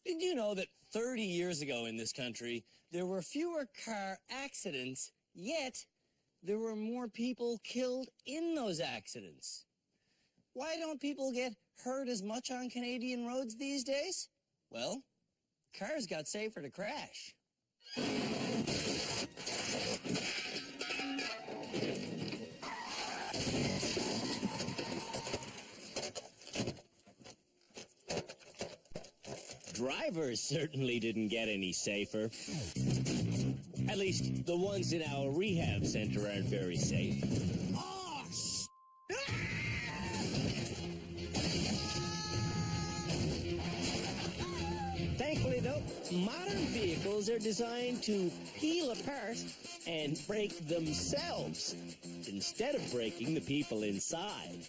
Did you know that 30 years ago in this country, there were fewer car accidents, yet there were more people killed in those accidents? Why don't people get hurt as much on Canadian roads these days? Well, cars got safer to crash. Drivers certainly didn't get any safer. At least the ones in our rehab center aren't very safe. Oh, Thankfully, though, modern vehicles are designed to peel apart and break themselves instead of breaking the people inside.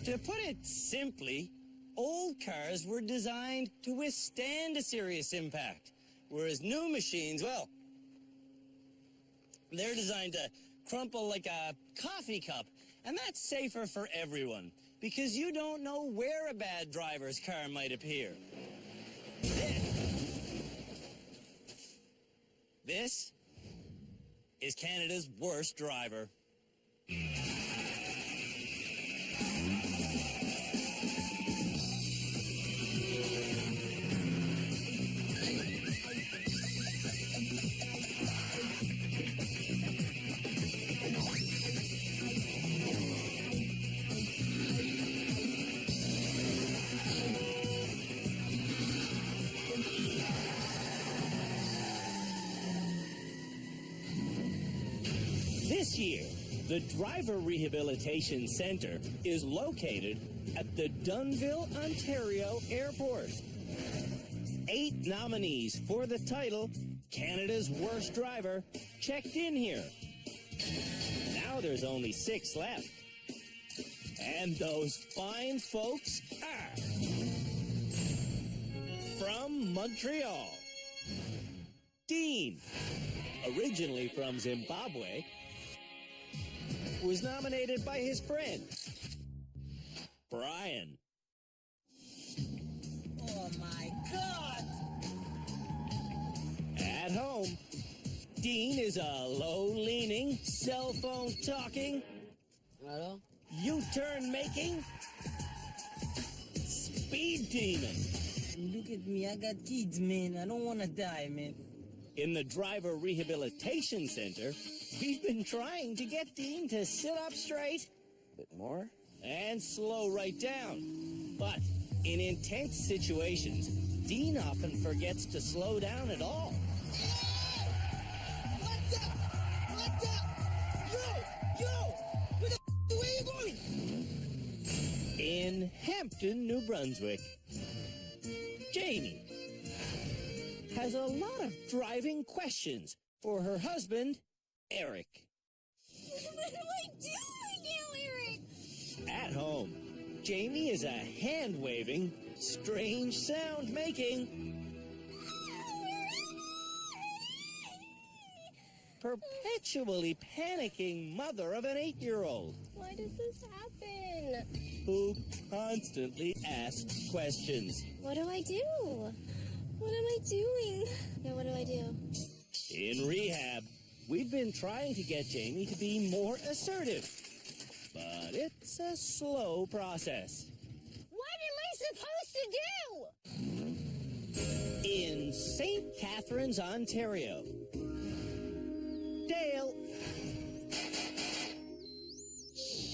To put it simply, old cars were designed to withstand a serious impact, whereas new machines, well, they're designed to crumple like a coffee cup, and that's safer for everyone, because you don't know where a bad driver's car might appear. This is Canada's worst driver. This year, the Driver Rehabilitation Center is located at the Dunnville, Ontario Airport. 8 nominees for the title, Canada's Worst Driver, checked in here. Now there's only 6 left. And those fine folks are from Montreal. Dean, originally from Zimbabwe, was nominated by his friend, Brian. Oh my God! At home, Dean is a low-leaning, cell phone talking, Hello? U-turn making, speed demon. Look at me, I got kids, man. I don't want to die, man. In the Driver Rehabilitation Center, we've been trying to get Dean to sit up straight, Bit more? and slow right down. But in intense situations, Dean often forgets to slow down at all. What's up? What's up? Yo! Where are you going? In Hampton, New Brunswick, Jamie has a lot of driving questions for her husband, Eric. What do I do right now, Eric? At home, Jamie is a hand-waving, strange sound-making, perpetually panicking mother of an 8-year-old Why does this happen? who constantly asks questions. What do I do? What am I doing? No, what do I do? In rehab, we've been trying to get Jamie to be more assertive, but it's a slow process. What am I supposed to do? In St. Catharines, Ontario, Dale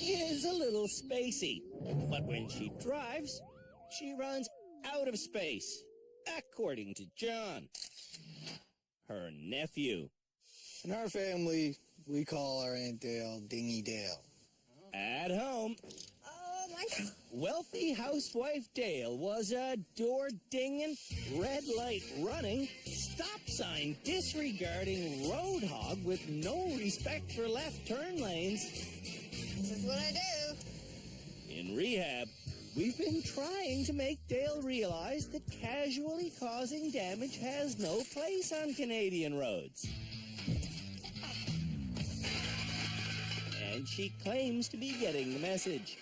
is a little spacey, but when she drives, she runs out of space, according to John, her nephew. In our family, we call our Aunt Dale Dingy Dale. At home, Oh my God. wealthy housewife Dale was a door-dinging, red-light-running, stop-sign disregarding road hog with no respect for left turn lanes. This is what I do. In rehab, we've been trying to make Dale realize that casually causing damage has no place on Canadian roads. And she claims to be getting the message.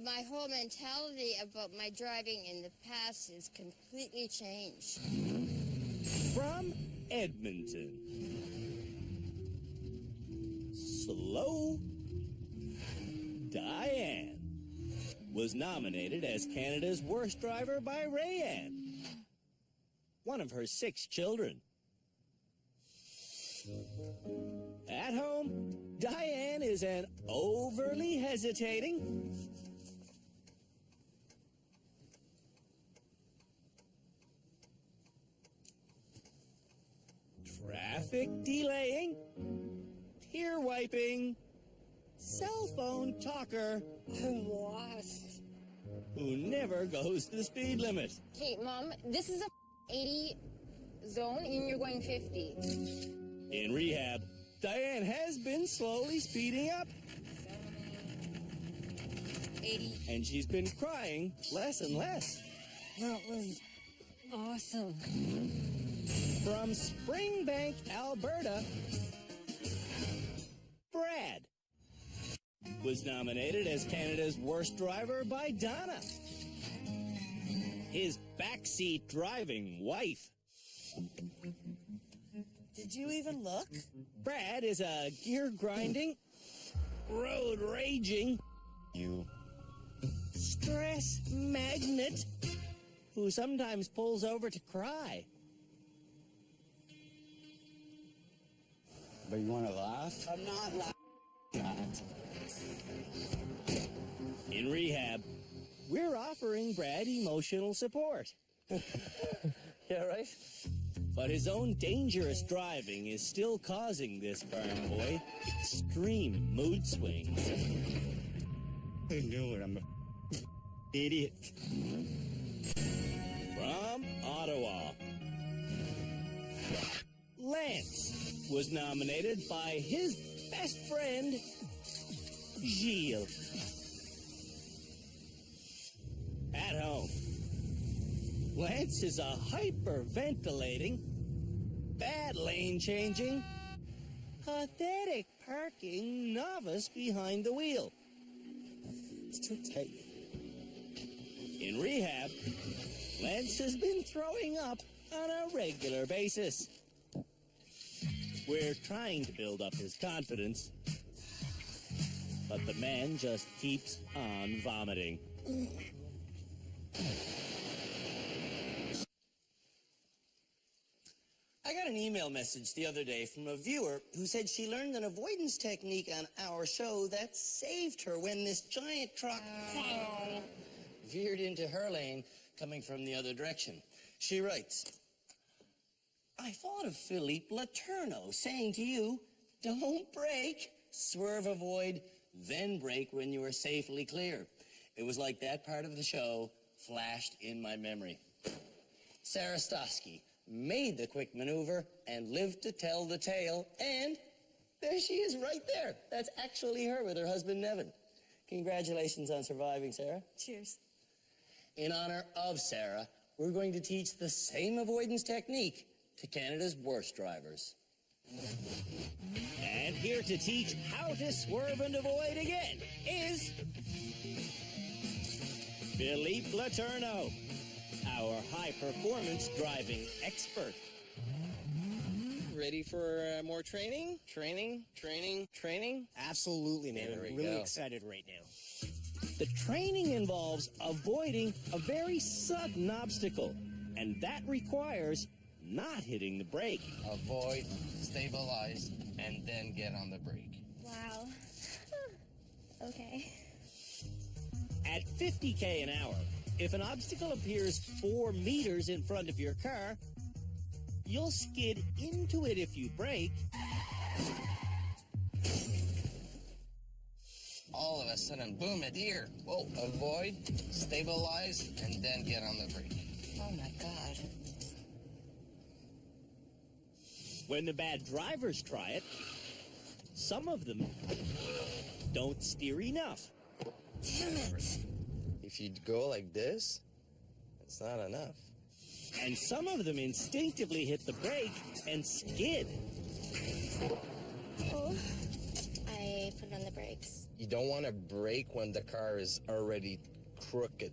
my whole mentality about my driving in the past is completely changed. From Edmonton, Slow Diane was nominated as Canada's worst driver by Rayanne, one of her 6 children. At home, Diane is an overly hesitating, traffic delaying, tear wiping, cell phone talker I'm lost. who never goes the speed limit. Okay, Mom, this is a 80 zone and you're going 50. In rehab, Diane has been slowly speeding up, 80. and she's been crying less and less. That was awesome. From Springbank, Alberta, Brad was nominated as Canada's worst driver by Donna, his backseat driving wife. Did you even look? Brad is a gear-grinding, road-raging, stress magnet who sometimes pulls over to cry. But you want to laugh? I'm not laughing. In rehab, we're offering Brad emotional support. Yeah, right? But his own dangerous driving is still causing this farm boy extreme mood swings. I knew it. I'm an idiot. From Ottawa, Lance was nominated by his best friend, Gilles. At home, Lance is a hyperventilating, bad lane changing, pathetic parking novice behind the wheel. It's too tight. In rehab, Lance has been throwing up on a regular basis. We're trying to build up his confidence, but the man just keeps on vomiting. I got an email message the other day from a viewer who said she learned an avoidance technique on our show that saved her when this giant truck veered into her lane coming from the other direction. She writes, I thought of Philippe Laterno saying to you, don't brake, swerve, avoid, then brake when you are safely clear. It was like that part of the show flashed in my memory. Sarah Stosky made the quick maneuver and lived to tell the tale, and there she is right there. That's actually her with her husband, Nevin. Congratulations on surviving, Sarah. Cheers. In honor of Sarah, we're going to teach the same avoidance technique to Canada's worst drivers. And here to teach how to swerve and avoid again is Philippe Laterno, our high-performance driving expert. Ready for more training? Training? Absolutely, man. There we I'm really go. excited right now. The training involves avoiding a very sudden obstacle, and that requires not hitting the brake. Avoid, stabilize, and then get on the brake. Wow. Okay. At 50k an hour, if an obstacle appears 4 meters in front of your car, you'll skid into it if you brake. All of a sudden, boom, a deer. Whoa, avoid, stabilize, and then get on the brake. Oh my God. When the bad drivers try it, some of them don't steer enough. Damn it. If you go like this, it's not enough. And some of them instinctively hit the brake and skid. Oh, I put on the brakes. You don't want to brake when the car is already crooked.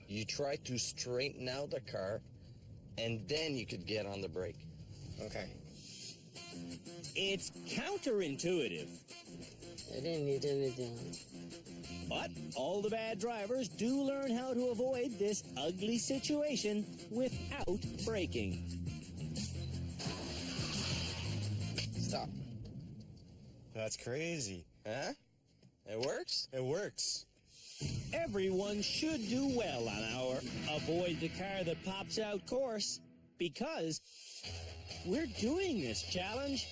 You try to straighten out the car, and then you could get on the brake. Okay. It's counterintuitive, I didn't need anything. but all the bad drivers do learn how to avoid this ugly situation without braking. Stop. That's crazy. Huh? It works? It works. Everyone should do well on our Avoid the Car That Pops Out course, because we're doing this challenge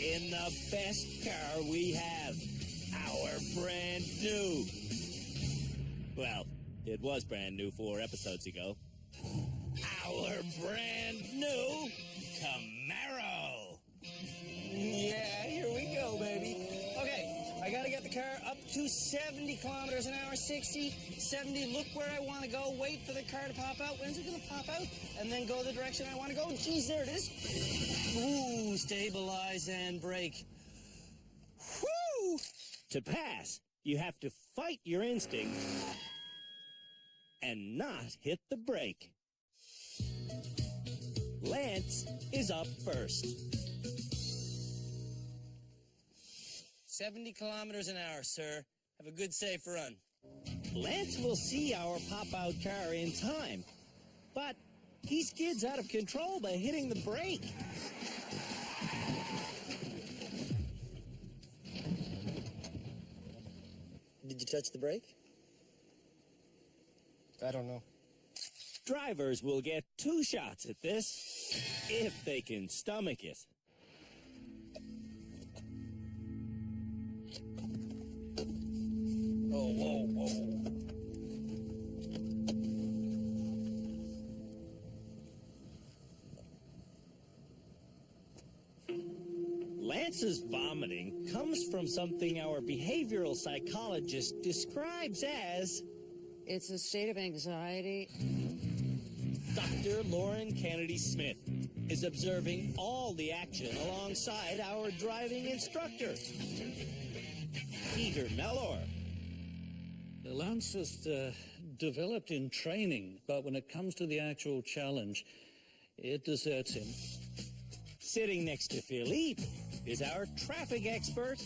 in the best car we have, our brand new. Well, it was brand new 4 episodes ago. Our brand new Camaro. Yeah, here we go, baby. Okay, I gotta get the car up to 70 kilometers an hour, 60, 70. Look where I want to go. Wait for the car to pop out. When's it gonna pop out? And then go the direction I want to go. Geez, there it is. Ooh, stabilize and brake. Whew! To pass, you have to fight your instinct and not hit the brake. Lance is up first. 70 kilometers an hour, sir. Have a good, safe run. Lance will see our pop-out car in time, but he skids out of control by hitting the brake. Did you touch the brake? I don't know. Drivers will get 2 shots at this, if they can stomach it. Oh, whoa, whoa. Lance's vomiting comes from something our behavioral psychologist describes as It's a state of anxiety. Dr. Lauren Kennedy Smith is observing all the action alongside our driving instructor, Peter Mellor. Lance has developed in training, but when it comes to the actual challenge, it deserts him. Sitting next to Philippe is our traffic expert,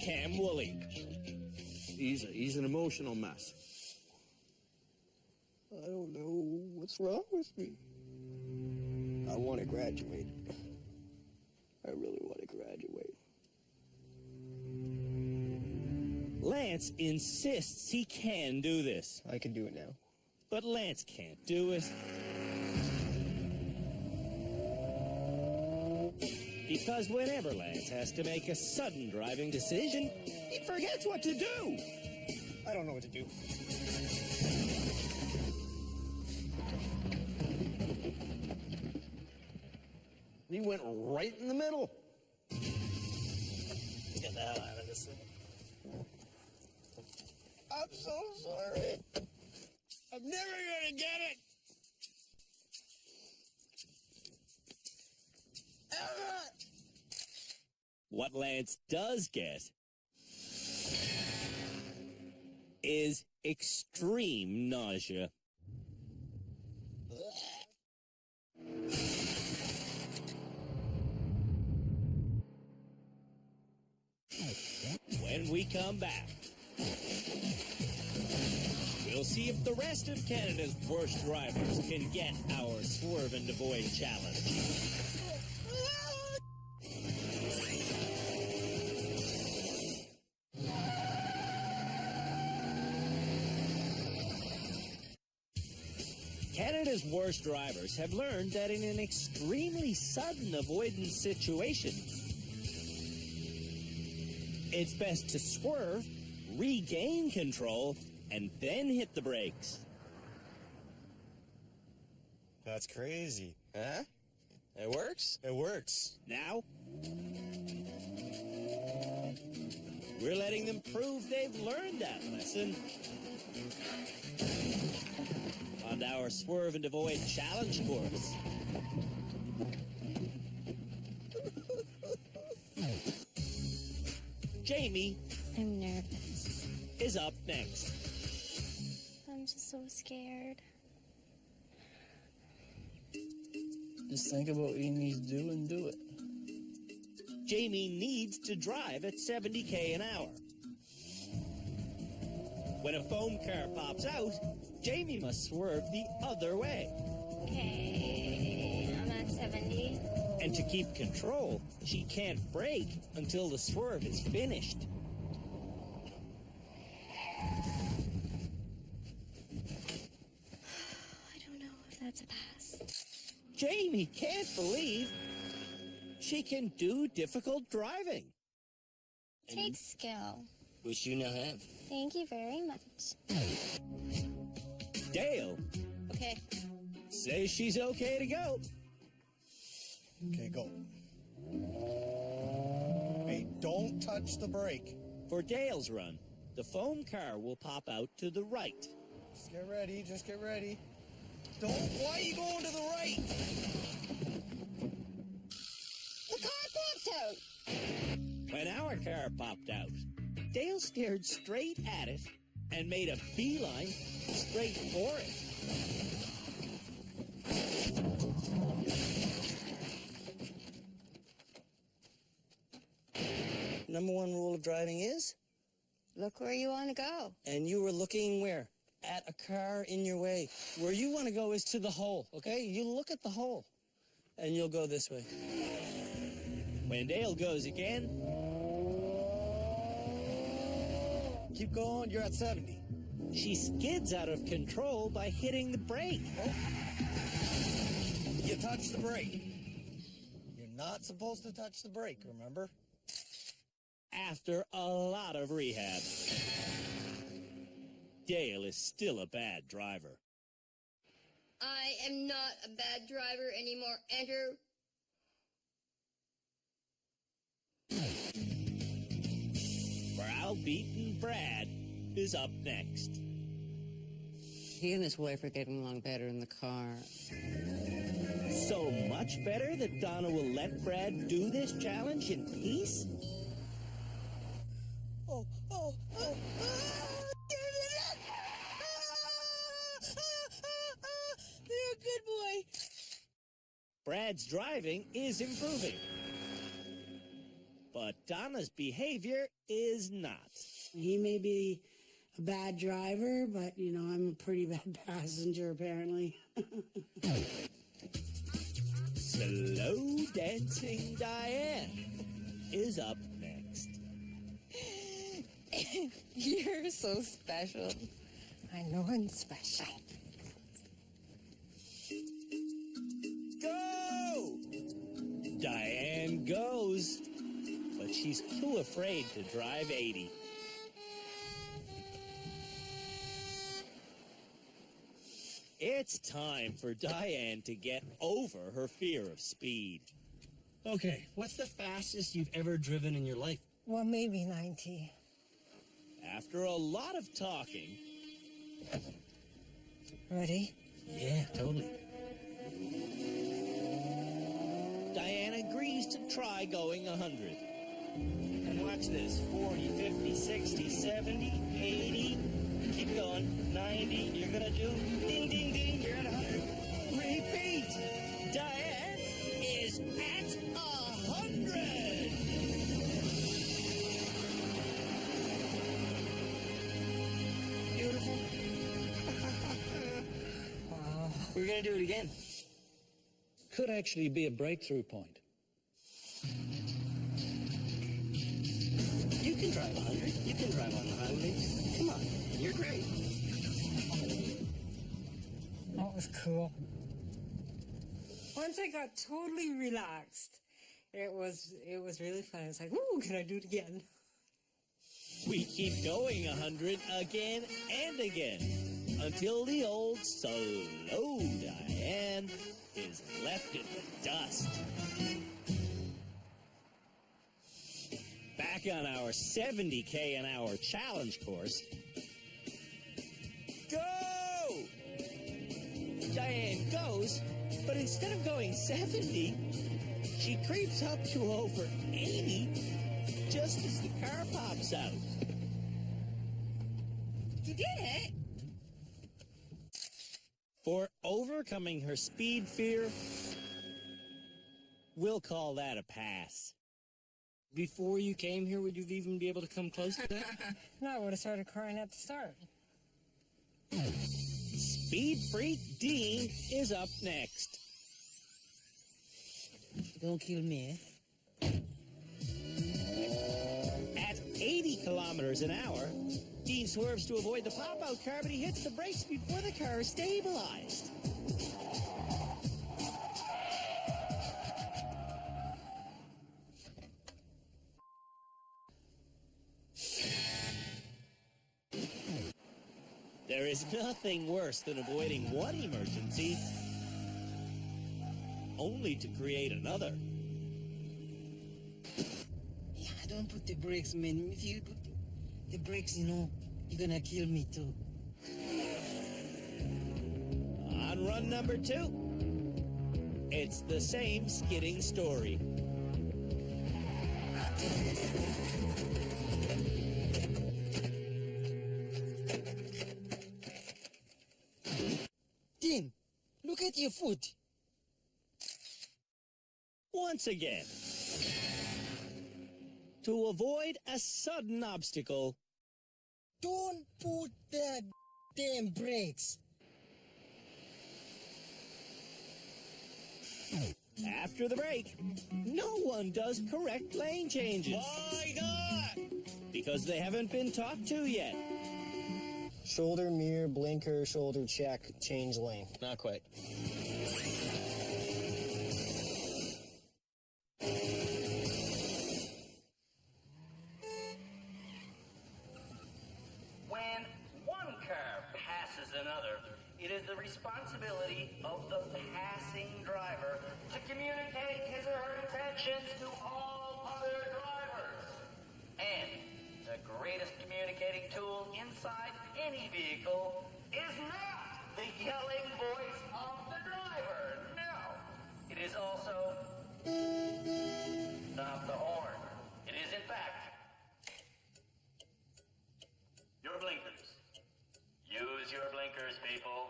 Cam Woolley. He's an emotional mess. I don't know what's wrong with me. I want to graduate. I really want to graduate. Lance insists he can do this. I can do it now. But Lance can't do it. Because whenever Lance has to make a sudden driving decision, he forgets what to do. I don't know what to do. He went right in the middle. Get the hell out of this thing. I'm so sorry. I'm never gonna get it. What Lance does get is extreme nausea. When we come back, we'll see if the rest of Canada's worst drivers can get our Swerve and Avoid challenge. Canada's worst drivers have learned that in an extremely sudden avoidance situation, it's best to swerve, regain control, and then hit the brakes. That's crazy. Huh? It works? It works. Now, we're letting them prove they've learned that lesson on our Swerve and Avoid challenge course. Jamie I'm nervous. is up next. I'm just so scared. Just think about what you need to do and do it. Jamie needs to drive at 70k an hour. When a foam car pops out, Jamie must swerve the other way. Okay, I'm at 70. And to keep control, she can't brake until the swerve is finished. I don't know if that's a pass. Jamie can't believe she can do difficult driving. Takes skill. Which you now have. Thank you very much. Dale Okay. says she's okay to go. Okay, go. Hey, don't touch the brake. For Dale's run, the foam car will pop out to the right. Just get ready, just get ready. Don't, why are you going to the right? The car popped out. When our car popped out, Dale stared straight at it and made a beeline straight for it. Number one rule of driving is? Look where you want to go. And you were looking where? At a car in your way. Where you want to go is to the hole, okay? You look at the hole, and you'll go this way. When Dale goes again, Keep going, you're at 70. she skids out of control by hitting the brake. You touch the brake. You're not supposed to touch the brake, remember? After a lot of rehab, Dale is still a bad driver. I am not a bad driver anymore. Enter. Brow-beaten Brad is up next. He and his wife are getting along better in the car. So much better that Donna will let Brad do this challenge in peace? Oh, oh, oh. You're a good boy. Brad's driving is improving. But Donna's behavior is not. He may be a bad driver, but, you know, I'm a pretty bad passenger, apparently. Slow dancing Diane is up next. You're so special. I know I'm special. Go! Diane goes, but she's too afraid to drive 80. It's time for Diane to get over her fear of speed. Okay, what's the fastest you've ever driven in your life? Well, maybe 90. After a lot of talking... Ready? Yeah, totally. Diane agrees to try going 100. And watch this. 40, 50, 60, 70, 80. Keep going. 90. You're going to do ding, ding, ding. You're at 100. Repeat. Diane is at 100. Beautiful. We're going to do it again. Could actually be a breakthrough point. You can drive 100. You can drive on the highway. Come on. You're great. That was cool. Once I got totally relaxed, it was really fun. I was like, ooh, can I do it again? We keep going 100 again and again until the old slow Diane is left in the dust. Back on our 70k an hour challenge course. Go! Diane goes, but instead of going 70, she creeps up to over 80 just just as the car pops out. You did it? For overcoming her speed fear, we'll call that a pass. Before you came here, would you even be able to come close to that? No, I would have started crying at the start. Speed Freak Dean is up next. Don't kill me. At 80 kilometers an hour, Dean swerves to avoid the pop-out car, but he hits the brakes before the car is stabilized. There is nothing worse than avoiding one emergency, only to create another. Yeah, don't put the brakes, man. If you put the brakes, you know, you're gonna kill me too. On run number 2, it's the same skidding story. Dean, look at your foot. Once again, to avoid a sudden obstacle, Don't put the damn brakes. after the break, no one does correct lane changes. Why not? Because they haven't been taught to yet. Shoulder, mirror, blinker, shoulder check, change lane. Not quite. When one car passes another, it is the responsibility of the passing driver to communicate his or her intentions to all other drivers. And the greatest communicating tool inside any vehicle is not the yelling voice of the driver. No. It is also not the horn. It is, in fact, your blinkers. Use your blinkers, people.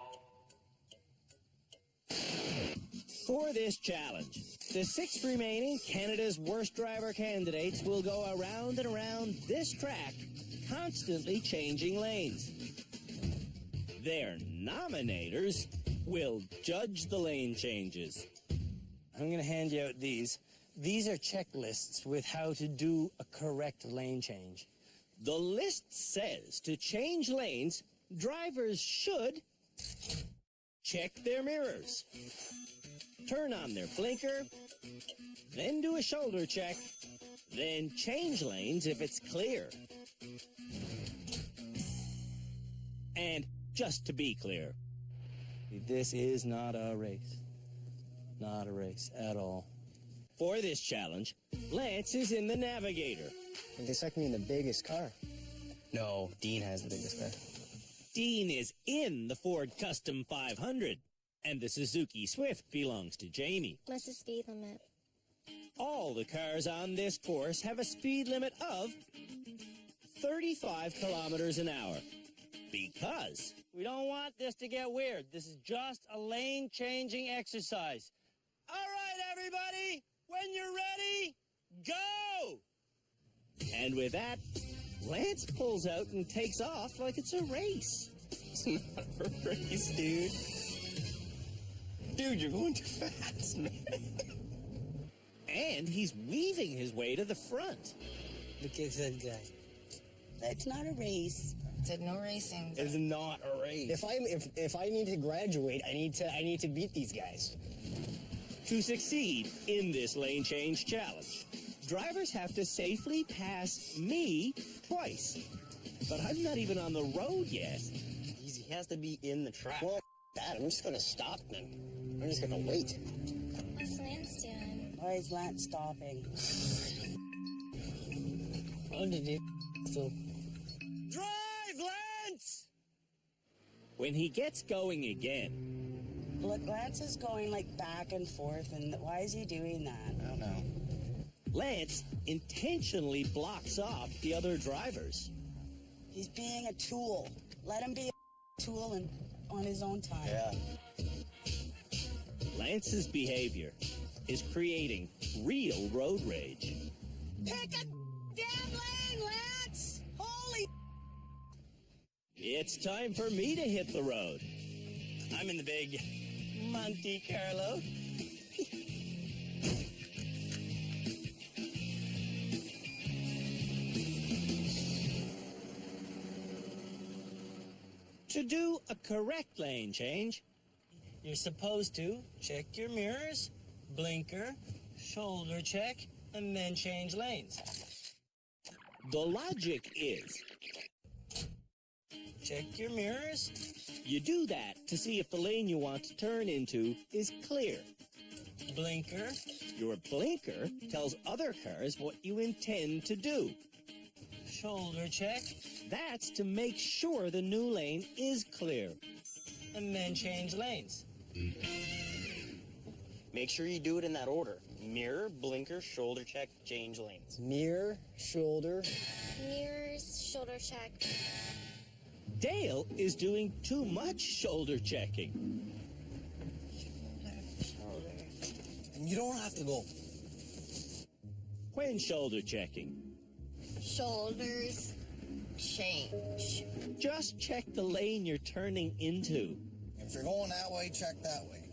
For this challenge, the 6 remaining Canada's Worst Driver candidates will go around and around this track, constantly changing lanes. Their nominators will judge the lane changes. I'm going to hand you out these. These are checklists with how to do a correct lane change. The list says to change lanes, drivers should check their mirrors, turn on their blinker, then do a shoulder check, then change lanes if it's clear. And just to be clear, This is not a race. Not a race at all. for this challenge, Lance is in the Navigator. They stuck me in the biggest car. No, Dean has the biggest car. Dean is in the Ford Custom 500, and the Suzuki Swift belongs to Jamie. What's the speed limit? All the cars on this course have a speed limit of 35 kilometers an hour. Because We don't want this to get weird. This is just a lane-changing exercise. All right, everybody, when you're ready, go! And with that, Lance pulls out and takes off like it's a race. It's not a race, dude. Dude, you're going too fast, man. And he's weaving his way to the front. Look at that guy. That's not a race. Said no racing. It's not a race. If I need to graduate, I need to beat these guys. To succeed in this lane change challenge, drivers have to safely pass me twice. But I'm not even on the road yet. Easy. He has to be in the track. Well, that, I'm just gonna stop them. I'm just gonna wait. What's Lance doing? Why is Lance stopping? What did he so? Drive, Lance! When he gets going again, Look, Lance is going like back and forth, and why is he doing that? I don't know. Lance intentionally blocks off the other drivers. He's being a tool. Let him be a tool and on his own time. Yeah. Lance's behavior is creating real road rage. Pick a damn lane, Lance! Holy... It's time for me to hit the road. I'm in the big Monte Carlo. To do a correct lane change, You're supposed to check your mirrors, blinker, shoulder check, and then change lanes. the logic is Check your mirrors. you do that to see if the lane you want to turn into is clear. Blinker. Your blinker tells other cars what you intend to do. Shoulder check. That's to make sure the new lane is clear. And then change lanes. Make sure you do it in that order. Mirror, blinker, shoulder check, change lanes. Mirror, shoulder. Mirrors, shoulder check. Dale is doing too much shoulder checking. And you don't have to go. When shoulder checking, Shoulders, change. just check the lane you're turning into. If you're going that way, check that way.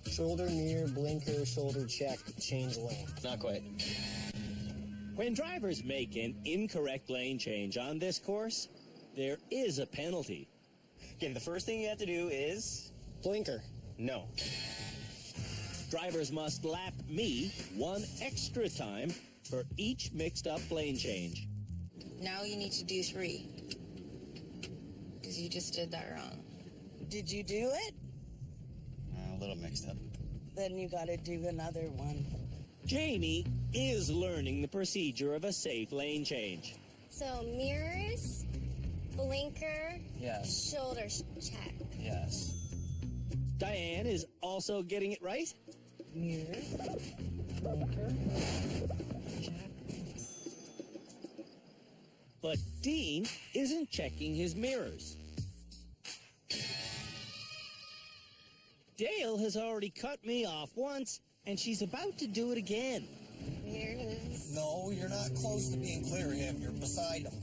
Shoulder, mirror, blinker, shoulder check, change lane. Not quite. When drivers make an incorrect lane change on this course, there is a penalty. Okay, the first thing you have to do is... Blinker. No. Drivers must lap me one extra time for each mixed up lane change. Now you need to do 3. Because you just did that wrong. Did you do it? A little mixed up. Then you gotta do another one. Jamie is learning the procedure of a safe lane change. So mirrors, blinker, Yes. shoulder check. Yes. Diane is also getting it right. Mirror, blinker, check. But Dean isn't checking his mirrors. Dale has already cut me off once, and she's about to do it again. Mirrors. No, you're not close to being clear of him. You're beside him.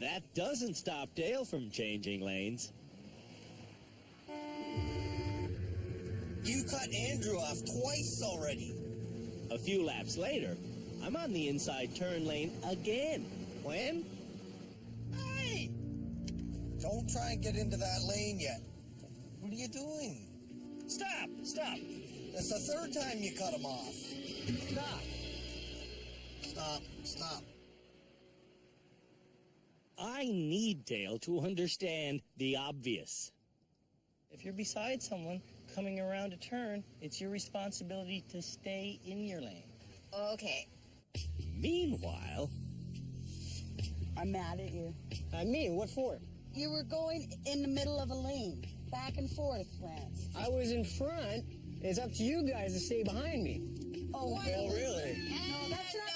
That doesn't stop Dale from changing lanes. You cut Andrew off twice already. A few laps later, I'm on the inside turn lane again. When? Hey! Don't try and get into that lane yet. What are you doing? Stop! Stop! That's the 3rd time you cut him off. Stop! Stop. Stop. I need Dale to understand the obvious. If you're beside someone coming around a turn, it's your responsibility to stay in your lane. Okay. Meanwhile, I'm mad at you. I mean, what for? You were going in the middle of a lane, back and forth, Lance. I was in front. It's up to you guys to stay behind me. Oh, really? No, that's not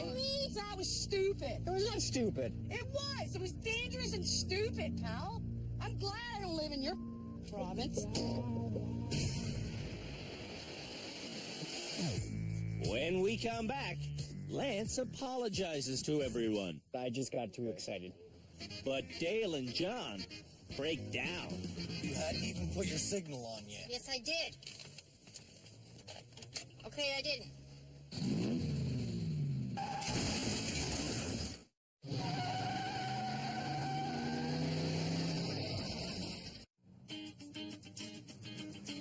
No. That was stupid. It was not stupid. It was. It was dangerous and stupid, pal. I'm glad I don't live in your province. when we come back, Lance apologizes to everyone. I just got too excited. But Dale and John break down. You hadn't even put your signal on yet. Yes, I did. Okay, I didn't.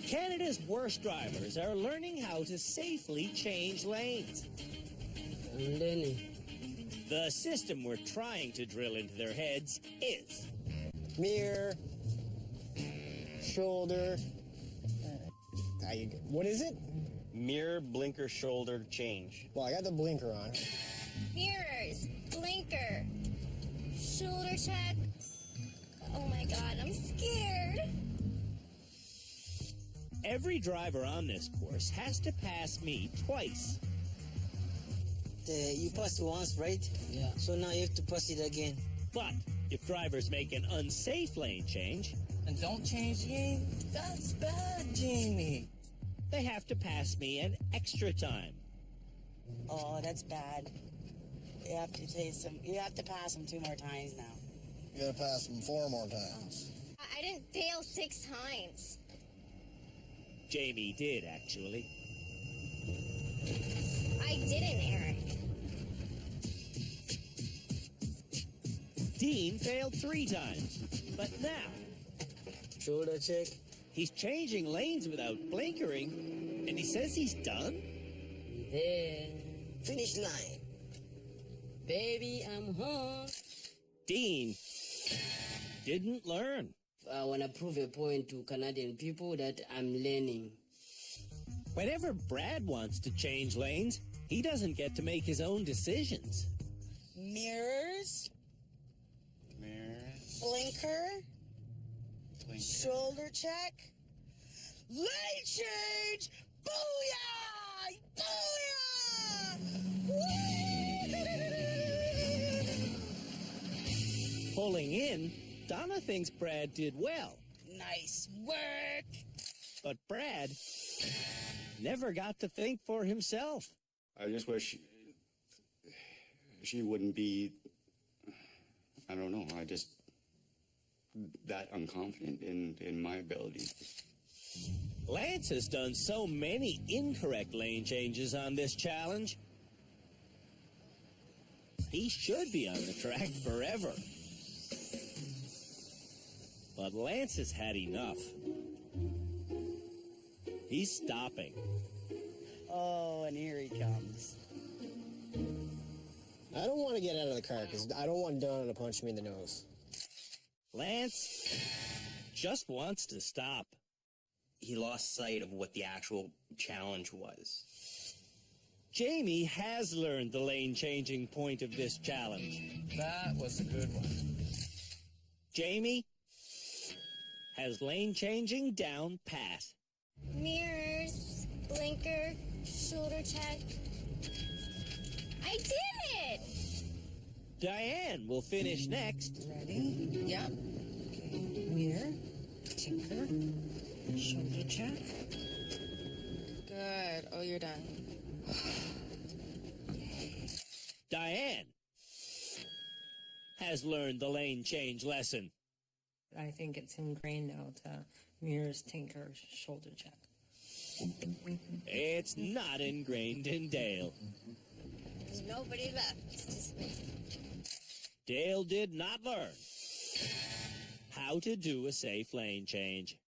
Canada's worst drivers are learning how to safely change lanes. The system we're trying to drill into their heads is Mirror, shoulder. What is it? Mirror, blinker, shoulder, change. Well, I got the blinker on. Mirrors, blinker, shoulder check. Oh my god, I'm scared. every driver on this course has to pass me twice. you passed once, right? Yeah. So now you have to pass it again. But if drivers make an unsafe lane change, And don't change lane? That's bad, Jamie. they have to pass me an extra time. Oh, that's bad. You have to you have to pass them 2 more times now. You gotta pass them 4 more times. I didn't fail 6 times. Jamie did, actually. I didn't, Eric. Dean failed 3 times. But now, Shoulder check. he's changing lanes without blinkering, and he says he's done? Then finish line. Baby, I'm home. Dean didn't learn. I want to prove a point to Canadian people that I'm learning. Whenever Brad wants to change lanes, he doesn't get to make his own decisions. Mirrors, Mirrors. blinker, shoulder check, lane change, booyah! Booyah! Whee! Pulling in, Donna thinks Brad did well. Nice work! But Brad never got to think for himself. I just wish she wouldn't be, I don't know, I just, that unconfident in my abilities. Lance has done so many incorrect lane changes on this challenge. He should be on the track forever. But Lance has had enough. He's stopping. Oh, and here he comes. I don't want to get out of the car because I don't want Donna to punch me in the nose. Lance just wants to stop. He lost sight of what the actual challenge was. Jamie has learned the lane-changing point of this challenge. That was a good one. Jamie has lane-changing down pat. Mirrors, blinker, shoulder check. I did it! Diane will finish next. Ready? Yeah. Okay. Mirror, tinker, shoulder check. Good. Oh, you're done. Diane has learned the lane change lesson. I think it's ingrained now to mirrors, tinker, shoulder check. It's not ingrained in Dale. There's nobody left. It's just me. Dale did not learn how to do a safe lane change.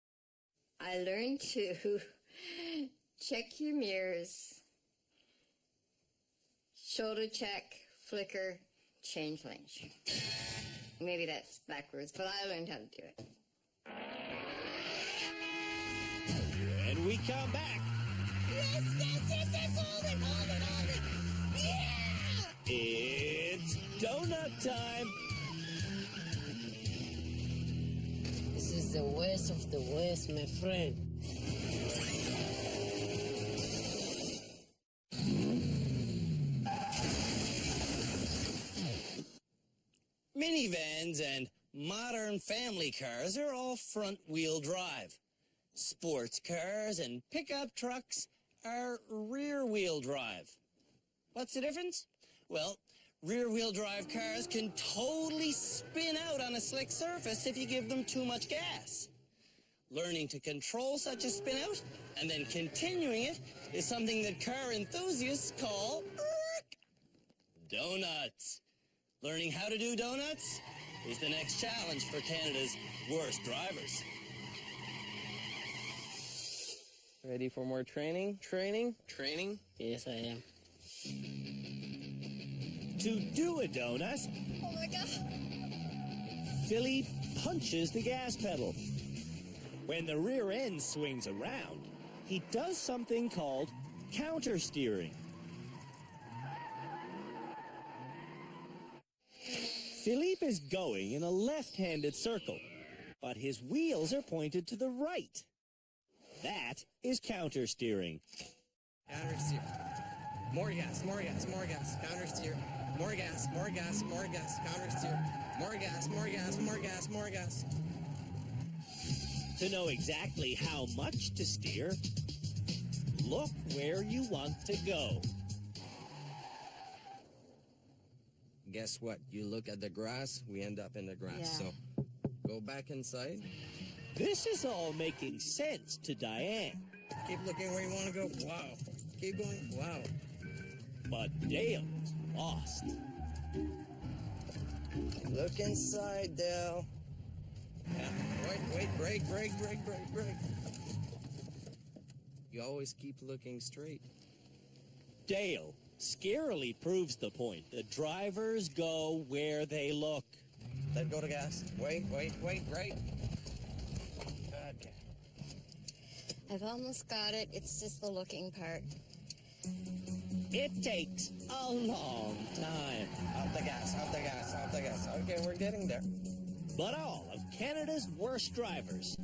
I learned to check your mirrors, shoulder check, flicker, change lanes. Maybe that's backwards, but I learned how to do it. And we come back. Yes, hold it, hold it. Yeah! It's donut time. This is the worst of the worst, my friend. Minivans and modern family cars are all front-wheel drive. Sports cars and pickup trucks are rear-wheel drive. What's the difference? Well, rear-wheel drive cars can totally spin out on a slick surface if you give them too much gas. Learning to control such a spin out and then continuing it is something that car enthusiasts call donuts. Learning how to do donuts is the next challenge for Canada's worst drivers. Ready for more training? Training? Yes, I am. To do a donut, Oh my god. Philly punches the gas pedal. When the rear end swings around, he does something called counter steering. Philippe is going in a left-handed circle, but his wheels are pointed to the right. That is counter steering. Counter steer. More gas, more gas, more gas. Counter steer. More gas, more gas, more gas. Counter steer. More gas, more gas, more gas, more gas. To know exactly how much to steer, look where you want to go. Guess what? You look at the grass, we end up in the grass. Yeah. So go back inside. This is all making sense to Diane. Keep looking where you want to go. Wow. Keep going. Wow. But Dale is lost. Look inside, Dale. Yeah. Wait, brake. You always keep looking straight. Dale scarily proves the point that drivers go where they look. Let go to gas. Wait, right. Okay. I've almost got it. It's just the looking part. It takes a long time. Out the gas. Okay, we're getting there. But all of Canada's worst drivers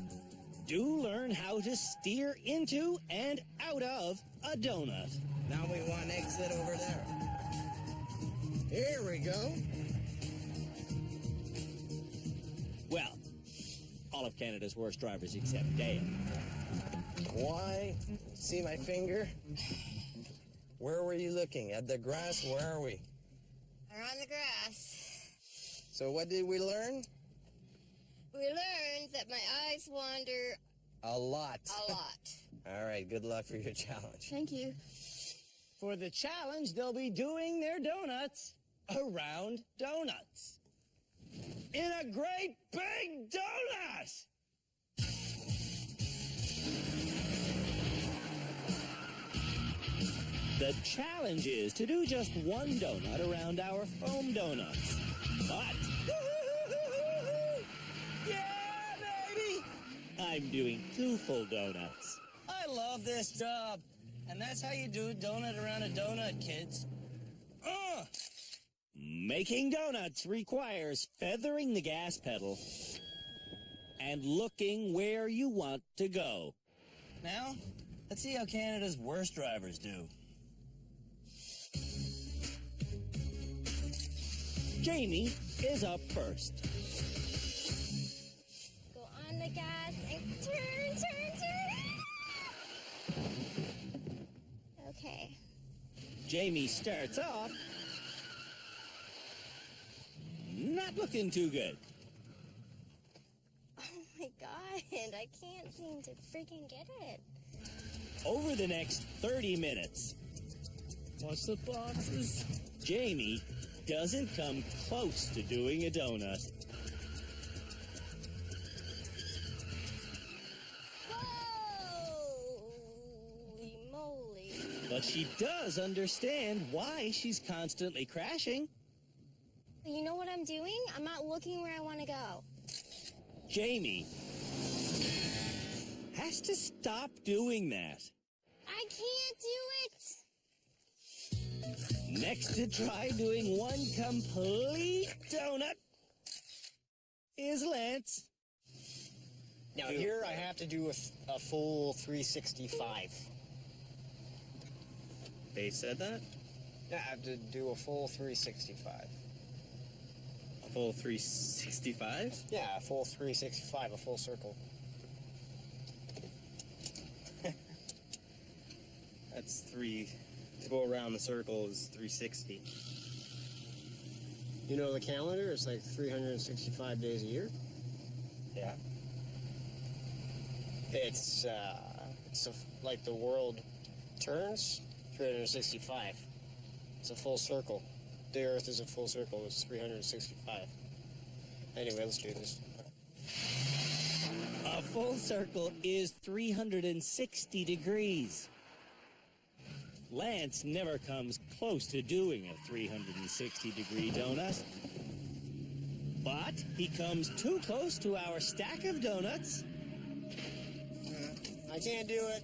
do learn how to steer into and out of a donut. Now we want exit over there. Here we go. Well, all of Canada's worst drivers except Dale. Why? See my finger? Where were you looking? At the grass? Where are we? We're on the grass. So what did we learn? We learned that my eyes wander A lot. a lot. All right, good luck for your challenge. Thank you. For the challenge, they'll be doing their donuts around donuts. In a great big donut! The challenge is to do just one donut around our foam donuts. But Yeah, baby! I'm doing 2 full donuts. I love this job. And that's how you do a donut around a donut, kids. Making donuts requires feathering the gas pedal and looking where you want to go. Now, let's see how Canada's worst drivers do. Jamie is up first. Go on the gas and turn. Okay. Jamie starts off not looking too good. Oh my god, I can't seem to freaking get it. Over the next 30 minutes, What's the boxes? Jamie doesn't come close to doing a donut. Holy moly. But she does understand why she's constantly crashing. You know what I'm doing? I'm not looking where I want to go. Jamie has to stop doing that. I can't do it. Next to try doing one complete donut is Lance. Now here I have to do a full 365. They said that? Yeah, I have to do a full 365. A full 365? Yeah, a full 365, a full circle. That's 3. To go around the circle is 360. You know the calendar? It's like 365 days a year. Yeah. It's like the world turns 365. It's a full circle. The Earth is a full circle. It's 365. Anyway, let's do this. A full circle is 360 degrees. Lance never comes close to doing a 360-degree donut. But he comes too close to our stack of donuts. I can't do it.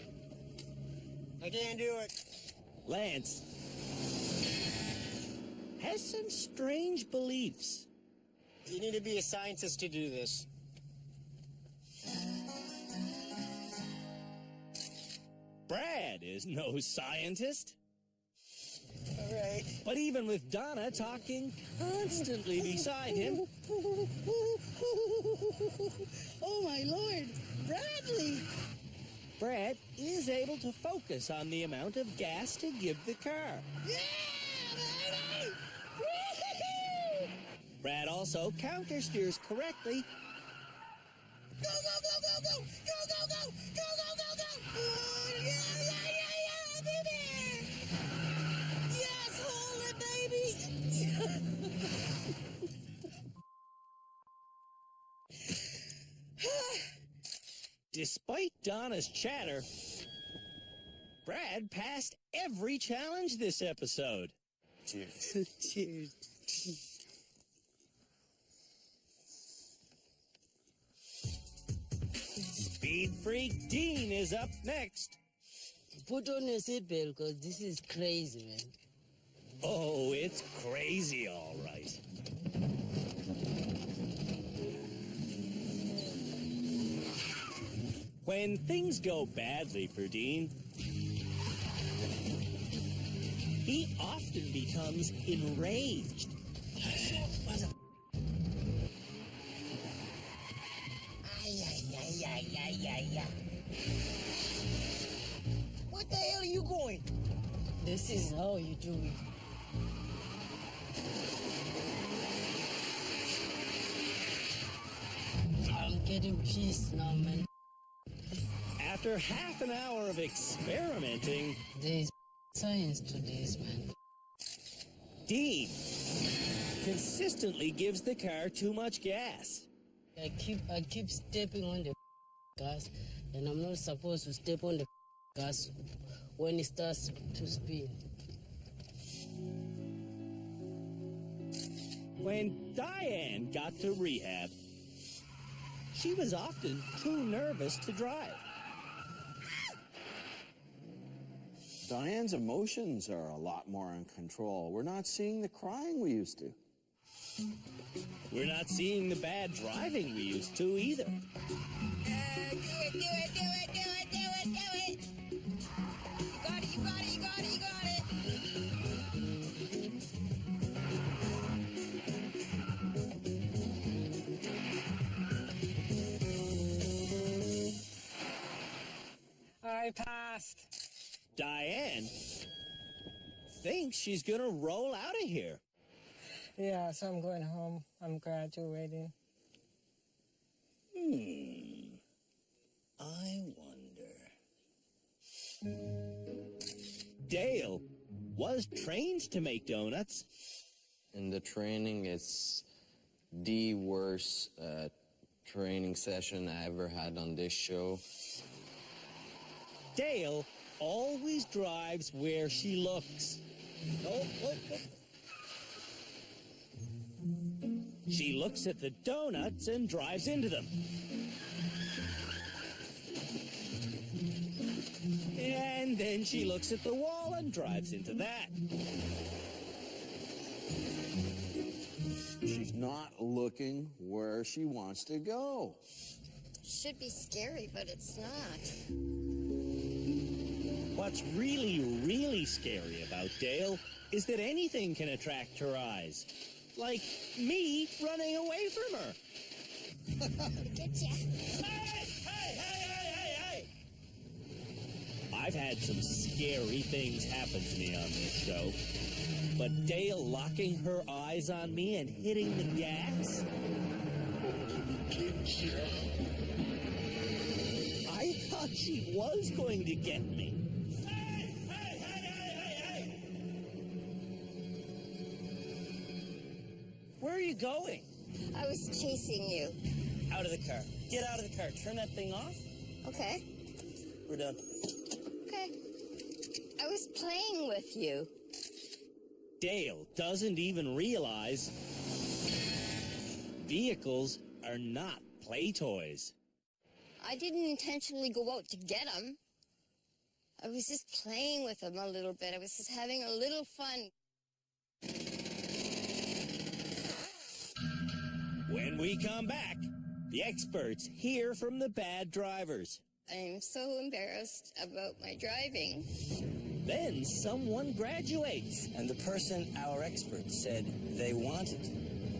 I can't do it. Lance has some strange beliefs. You need to be a scientist to do this. Brad is no scientist. right. But even with Donna talking constantly beside him, oh my Lord, Bradley! Brad is able to focus on the amount of gas to give the car. Yeah, baby! Woo-hoo-hoo! Brad also countersteers correctly. Go, go, go, go, go! Go, go, go! Go, go, go, go! Oh, yeah, yeah, yeah, yeah, baby! Yes, hold it, baby! Despite Donna's chatter, Brad passed every challenge this episode. Cheers. Cheers. Speed Freak Dean is up next. Put on your seatbelt because this is crazy, man. Oh, it's crazy, all right. When things go badly for Dean, he often becomes enraged. What the hell are you going? This is how you do it. I'm getting pissed now, man. After half an hour of experimenting, There's science to this, man. Dean consistently gives the car too much gas. I keep stepping on the gas, and I'm not supposed to step on the gas when it starts to spin. When Diane got to rehab, she was often too nervous to drive. Diane's emotions are a lot more in control. We're not seeing the crying we used to. We're not seeing the bad driving we used to either. Do it, do it, do it, do it, do it, do it! You got it, you got it, you got it, you got it! I passed. Diane thinks she's gonna roll out of here. Yeah, so I'm going home. I'm graduating. I wonder. Dale was trained to make donuts. In the training, it's the worst training session I ever had on this show. Dale always drives where she looks. Oh. She looks at the donuts and drives into them. And then she looks at the wall and drives into that. She's not looking where she wants to go. Should be scary, but it's not. What's really, really scary about Dale is that anything can attract her eyes. Like me running away from her. Get ya! Hey! I've had some scary things happen to me on this show. But Dale locking her eyes on me and hitting the gas? I thought she was going to get me. Where are you going? I was chasing you. Out of the car. Get out of the car. Turn that thing off. Okay. We're done. Okay. I was playing with you. Dale doesn't even realize vehicles are not play toys. I didn't intentionally go out to get them. I was just playing with them a little bit. I was just having a little fun. When we come back, the experts hear from the bad drivers. I'm so embarrassed about my driving. Then someone graduates. And the person our experts said they wanted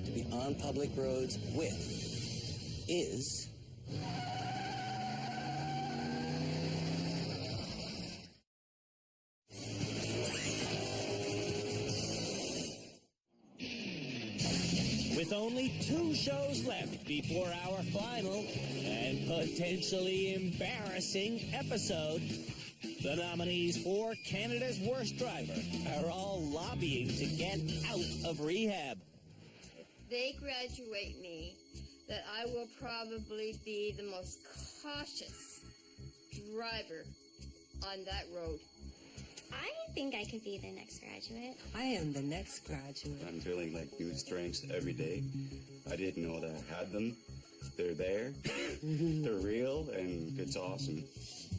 to be on public roads with is... With only 2 shows left before our final and potentially embarrassing episode, the nominees for Canada's Worst Driver are all lobbying to get out of rehab. If they graduate me, that I will probably be the most cautious driver on that road. I think I could be the next graduate. I am the next graduate. I'm feeling like new strengths every day. I didn't know that I had them. They're there. They're real, and it's awesome.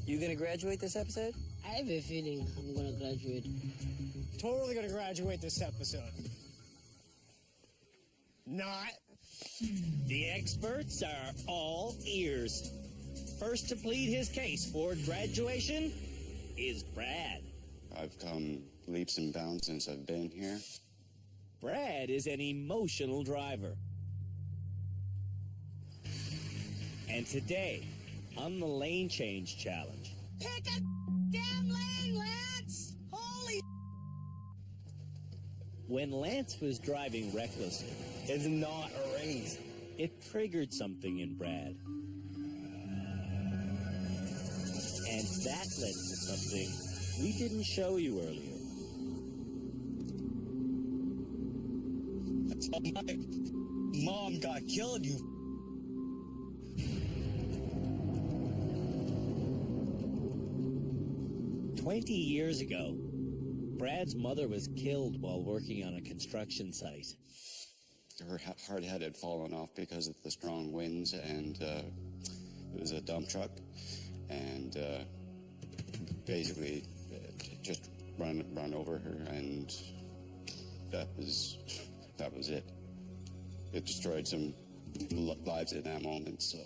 You gonna graduate this episode? I have a feeling I'm gonna graduate. Totally gonna graduate this episode. Not. The experts are all ears. First to plead his case for graduation is Brad. I've come leaps and bounds since I've been here. Brad is an emotional driver. And today, on the lane change challenge, Pick a damn lane, Lance! Holy... when Lance was driving recklessly, It's not a race. it triggered something in Brad. And that led to something we didn't show you earlier. My mom got killed, you... 20 years ago, Brad's mother was killed while working on a construction site. Her hard head had fallen off because of the strong winds, and it was a dump truck, and basically just run over her, and that was it. It destroyed some lives at that moment, so.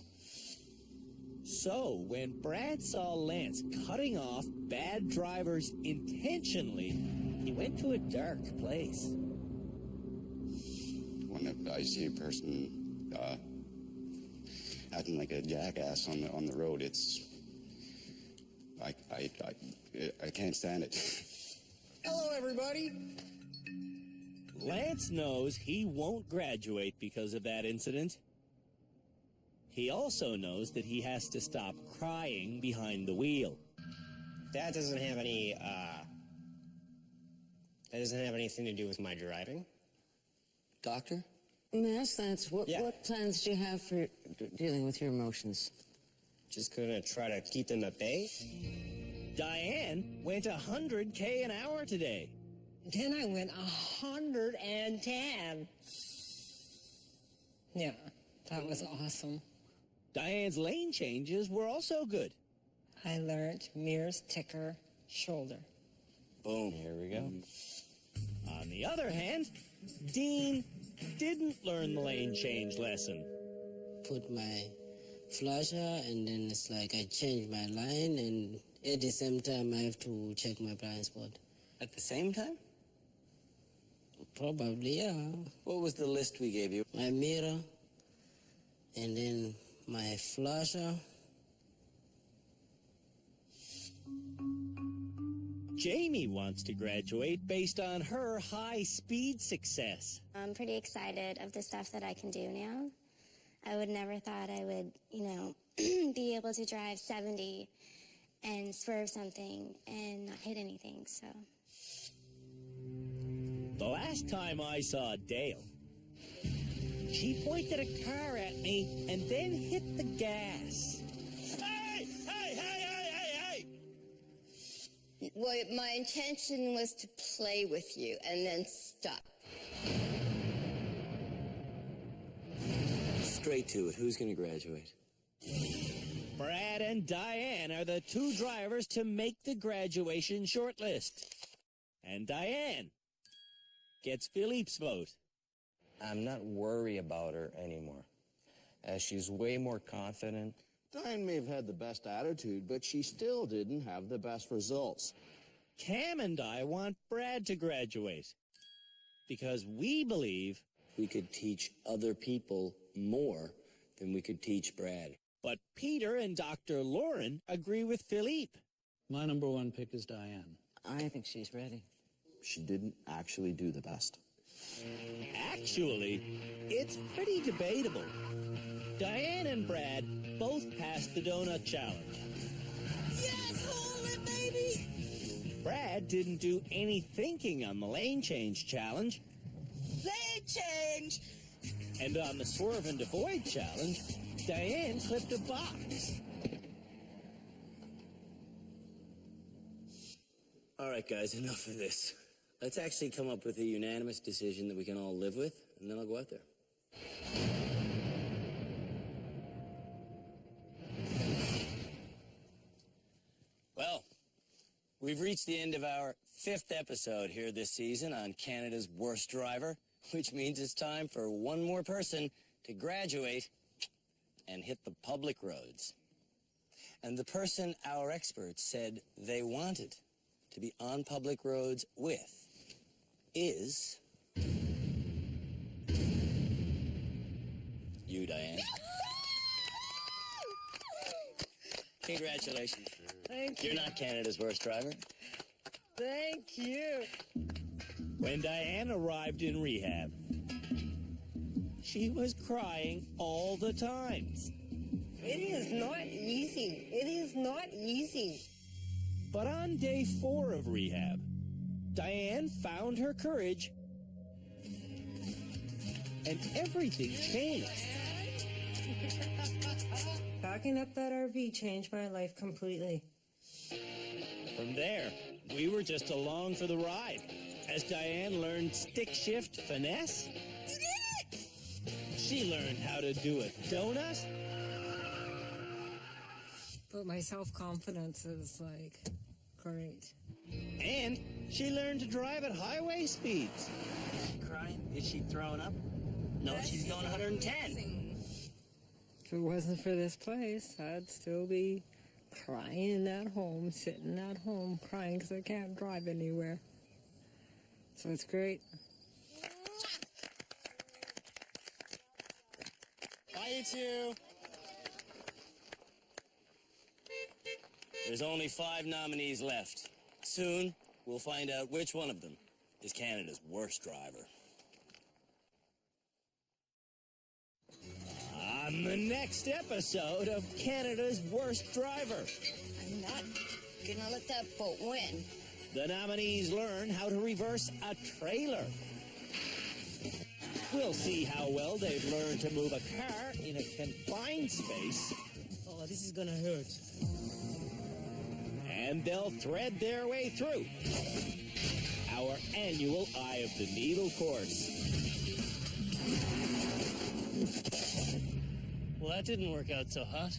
So, when Brad saw Lance cutting off bad drivers intentionally, he went to a dark place. When I see a person acting like a jackass on the road, it's I can't stand it. Hello, everybody. Lance knows he won't graduate because of that incident. He also knows that he has to stop crying behind the wheel. That doesn't have any, that doesn't have anything to do with my driving. Doctor? May I ask, Lance, what plans do you have for dealing with your emotions? Just gonna try to keep them at bay. Diane went 100K an hour today. Then I went 110. Yeah, that was awesome. Diane's lane changes were also good. I learned mirrors, ticker, shoulder. Boom, here we go. On the other hand, Dean didn't learn the lane change lesson. Put my flasher, and then it's like I change my line, and at the same time I have to check my blind spot. At the same time? Probably, yeah. What was the list we gave you? My mirror, and then my flasher. Jamie wants to graduate based on her high-speed success. I'm pretty excited of the stuff that I can do now. I would never thought I would, be able to drive 70 and swerve something and not hit anything, so. The last time I saw Dale, she pointed a car at me and then hit the gas. Hey! Hey, hey, hey, hey, hey! Well, my intention was to play with you and then stop. Straight to it. Who's going to graduate? Brad and Diane are the 2 drivers to make the graduation shortlist. And Diane gets Philippe's vote. I'm not worried about her anymore, as she's way more confident. Diane may have had the best attitude, but she still didn't have the best results. Cam and I want Brad to graduate because we believe we could teach other people more than we could teach Brad. But Peter and Dr. Lauren agree with Philippe. My number one pick is Diane. I think she's ready. She didn't actually do the best. Actually, it's pretty debatable. Diane and Brad both passed the donut challenge. Yes, hold it, baby! Brad didn't do any thinking on the lane change challenge. Lane change! And on the swerve and avoid challenge, Diane clipped a box. All right, guys, enough of this. Let's actually come up with a unanimous decision that we can all live with, and then I'll go out there. Well, we've reached the end of our 5th episode here this season on Canada's Worst Driver, which means it's time for one more person to graduate and hit the public roads. And the person our experts said they wanted to be on public roads with is you, Diane. Congratulations. Thank you. You're not Canada's worst driver. Thank you. When Diane arrived in rehab, she was crying all the time. It is not easy. It is not easy. But on day 4 of rehab, Diane found her courage and everything changed. Backing up that RV changed my life completely. From there, we were just along for the ride as Diane learned stick shift finesse. She learned how to do a donut. But my self-confidence is, great. And she learned to drive at highway speeds. Is she crying? Is she throwing up? No, she's going 110. If it wasn't for this place, I'd still be crying at home, sitting at home, crying because I can't drive anywhere. So it's great. Bye, you two. There's only 5 nominees left. Soon, we'll find out which one of them is Canada's worst driver. On the next episode of Canada's Worst Driver, I'm not gonna let that boat win. the nominees learn how to reverse a trailer. We'll see how well they've learned to move a car in a confined space. Oh, this is gonna hurt. And they'll thread their way through our annual Eye of the Needle course. Well, that didn't work out so hot.